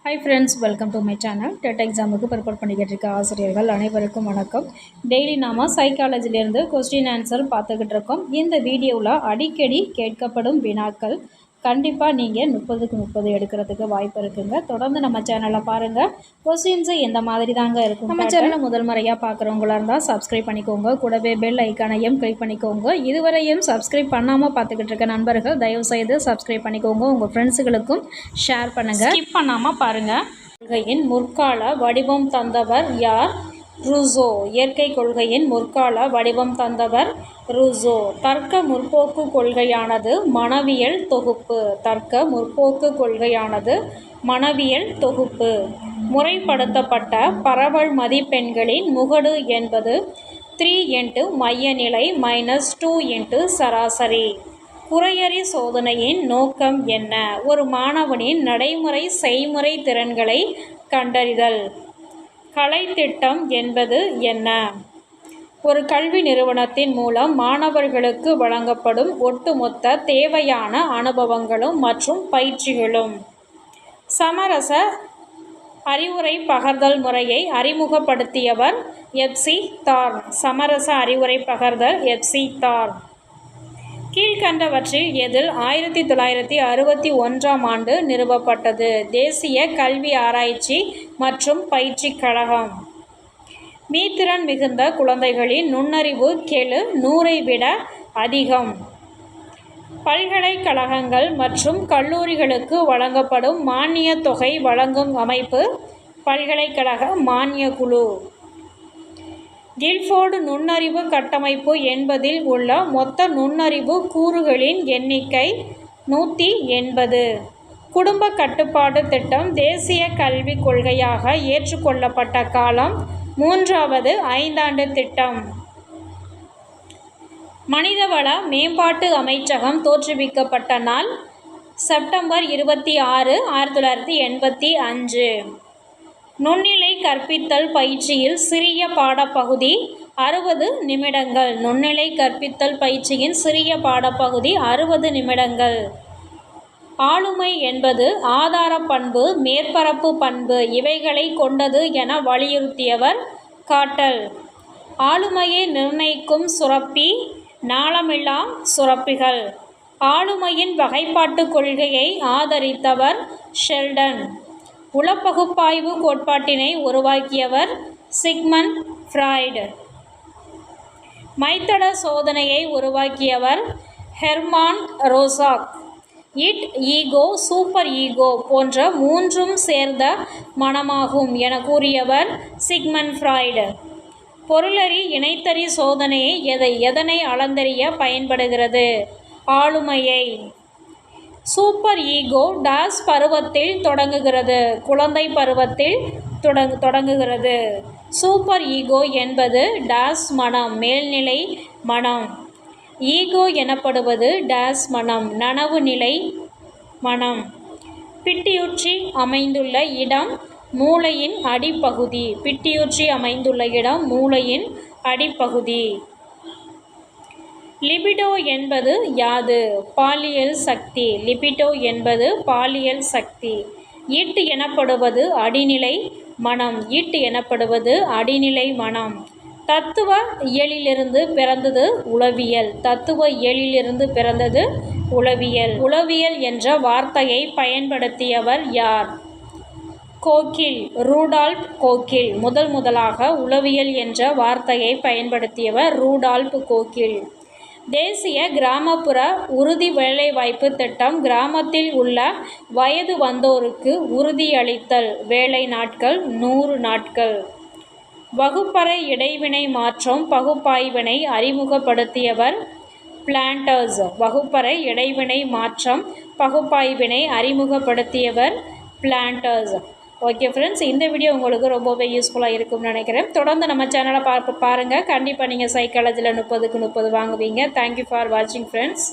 Hi friends, welcome to my channel. TET எக்ஸாமுக்கு prepare பண்ணிக்கிட்டு இருக்க ஆசிரியர்கள் அனைவருக்கும் வணக்கம். டெய்லி நாம சைக்காலஜிலேருந்து கொஸ்டின் ஆன்சர் பார்த்துக்கிட்டு இருக்கோம். இந்த வீடியோவில் அடிக்கடி கேட்கப்படும் வினாக்கள் கண்டிப்பாக நீங்கள் 30க்கு 30 எடுக்கிறதுக்கு வாய்ப்பு இருக்குங்க. தொடர்ந்து நம்ம சேனலை பாருங்கள். கொஸ்டின்ஸு எந்த மாதிரி தாங்க இருக்கும். நம்ம சேனலை முதல் முறையாக பார்க்குறவங்களா இருந்தால் சப்ஸ்கிரைப் பண்ணிக்கோங்க. கூடவே பெல் ஐக்கானையும் கிளிக் பண்ணிக்கோங்க. இதுவரையும் சப்ஸ்கிரைப் பண்ணாமல் பார்த்துக்கிட்டு இருக்க நண்பர்கள் தயவுசெய்து சப்ஸ்கிரைப் பண்ணிக்கோங்க. உங்கள் ஃப்ரெண்ட்ஸுகளுக்கும் ஷேர் பண்ணுங்கள். ஸ்கிப் பண்ணாமல் பாருங்கள். கொள்கையின் முற்கால வடிவம் தந்தவர் யார்? ரூசோ. இயற்கை கொள்கையின் முற்கால வடிவம் தந்தவர் ரூசோ. தர்க்க முற்போக்கு கொள்கையானது மனவியல் தொகுப்பு. தர்க்க முற்போக்கு கொள்கையானது மனவியல் தொகுப்பு. முறைப்படுத்தப்பட்ட பரவல் மதிப்பெண்களின் முகடு என்பது 3 × மையநிலை -2 × சராசரி. குறையறி சோதனையின் நோக்கம் என்ன? ஒரு மாணவனின் நடைமுறை செய்முறை திறன்களை கண்டறிதல். கலைத்திட்டம் என்பது என்ன? ஒரு கல்வி நிறுவனத்தின் மூலம் மாணவர்களுக்கு வழங்கப்படும் ஒட்டுமொத்த தேவையான அனுபவங்களும் மற்றும் பயிற்சிகளும். சமரச அறிவுரை பகர்தல் முறையை அறிமுகப்படுத்தியவர் எஃப்.சி. தார்ன். சமரச அறிவுரை பகர்தல் எஃப்.சி. தார்ன். கீழ்கண்டவற்றில் எதில் 1961ஆம் ஆண்டு நிறுவப்பட்டது? தேசிய கல்வி ஆராய்ச்சி மற்றும் பயிற்சி கழகம். மீத்திறன் மிகுந்த குழந்தைகளின் நுண்ணறிவு கெழு 100ஐ விட அதிகம். பல்கலைக்கழகங்கள் மற்றும் கல்லூரிகளுக்கு வழங்கப்படும் மானிய தொகை வழங்கும் அமைப்பு பல்கலைக்கழக மானிய குழு. கில்ஃபோர்டு நுண்ணறிவு கட்டமைப்பு என்பதில் உள்ள மொத்த நுண்ணறிவு கூறுகளின் எண்ணிக்கை 180. குடும்ப கட்டுப்பாடு திட்டம் தேசிய கல்விக் கொள்கையாக ஏற்றுக்கொள்ளப்பட்ட காலம் 3வது ஐந்தாண்டு திட்டம். மனிதவள மேம்பாட்டு அமைச்சகம் தோற்றுவிக்கப்பட்ட நாள் செப்டம்பர் 26, 1985. நுண்ணிலை கற்பித்தல் பயிற்சியில் சிறிய பாடப்பகுதி 60 நிமிடங்கள். நுண்ணிலை கற்பித்தல் பயிற்சியின் சிறிய பாடப்பகுதி 60 நிமிடங்கள். ஆளுமை என்பது ஆதார பண்பு, மேற்பரப்பு பண்பு இவைகளை கொண்டது என வலியுறுத்தியவர் காட்டல். ஆளுமையை நிர்ணயிக்கும் சுரப்பி நாளமில்லா சுரப்பிகள். ஆளுமையின் வகைப்பாட்டு கொள்கையை ஆதரித்தவர் ஷெல்டன். உளப்பகுப்பாய்வு கோட்பாட்டினை உருவாக்கியவர் சிக்மண்ட் ஃப்ராய்டு. மைத்தட சோதனையை உருவாக்கியவர் Hermann Rorschach. Id, ego, super ego போன்ற மூன்றும் சேர்ந்த மனமாகும் என கூறியவர் சிக்மண்ட் ஃப்ராய்டு. பொருளறி இணைத்தறி சோதனையை எதனை அளந்தறிய பயன்படுகிறது? ஆளுமையை. சூப்பர் ஈகோ டாஸ் பருவத்தில் தொடங்குகிறது? குழந்தை பருவத்தில் தொடங்குகிறது. சூப்பர் ஈகோ என்பது டாஸ் மனம்? மேல்நிலை மனம். ஈகோ எனப்படுவது டாஸ் மனம்? நனவு நிலை மனம். பிட்டியுற்றி அமைந்துள்ள இடம் மூளையின் அடிப்பகுதி. பிட்டியுற்றி அமைந்துள்ள இடம் மூளையின் அடிப்பகுதி. லிபிடோ என்பது யாது? பாலியல் சக்தி. லிபிடோ என்பது பாலியல் சக்தி. இட் எனப்படுவது அடிநிலை மனம். இட் எனப்படுவது அடிநிலை மனம். தத்துவ இயலிலிருந்து பிறந்தது உளவியல். தத்துவ இயலிலிருந்து பிறந்தது உளவியல். உளவியல் என்ற வார்த்தையை பயன்படுத்தியவர் யார்? கோக்கில். ரூடால்ப் கோக்கில். முதலாக உளவியல் என்ற வார்த்தையை பயன்படுத்தியவர் ரூடால்ப் கோக்கில். தேசிய கிராமப்புற உறுதி வேலைவாய்ப்பு திட்டம் கிராமத்தில் உள்ள வயது வந்தோருக்கு உறுதியளித்தல். வேலை நாட்கள் 100 நாட்கள். வகுப்பறை இடைவினை மாற்றம் பகுப்பாய்வினை அறிமுகப்படுத்தியவர் பிளான்டர்ஸ். வகுப்பறை இடைவினை மாற்றம் பகுப்பாய்வினை அறிமுகப்படுத்தியவர் பிளான்டர்ஸ். ஓகே ஃப்ரெண்ட்ஸ், இந்த வீடியோ உங்களுக்கு ரொம்பவே யூஸ்ஃபுல்லாக இருக்கும்னு நினைக்கிறேன். தொடர்ந்து நம்ம சேனலை பாருங்கள். கண்டிப்பாக நீங்கள் சைக்காலஜியில் 30க்கு 30 வாங்குவீங்க. தேங்க்யூ ஃபார் வாட்சிங் ஃப்ரெண்ட்ஸ்.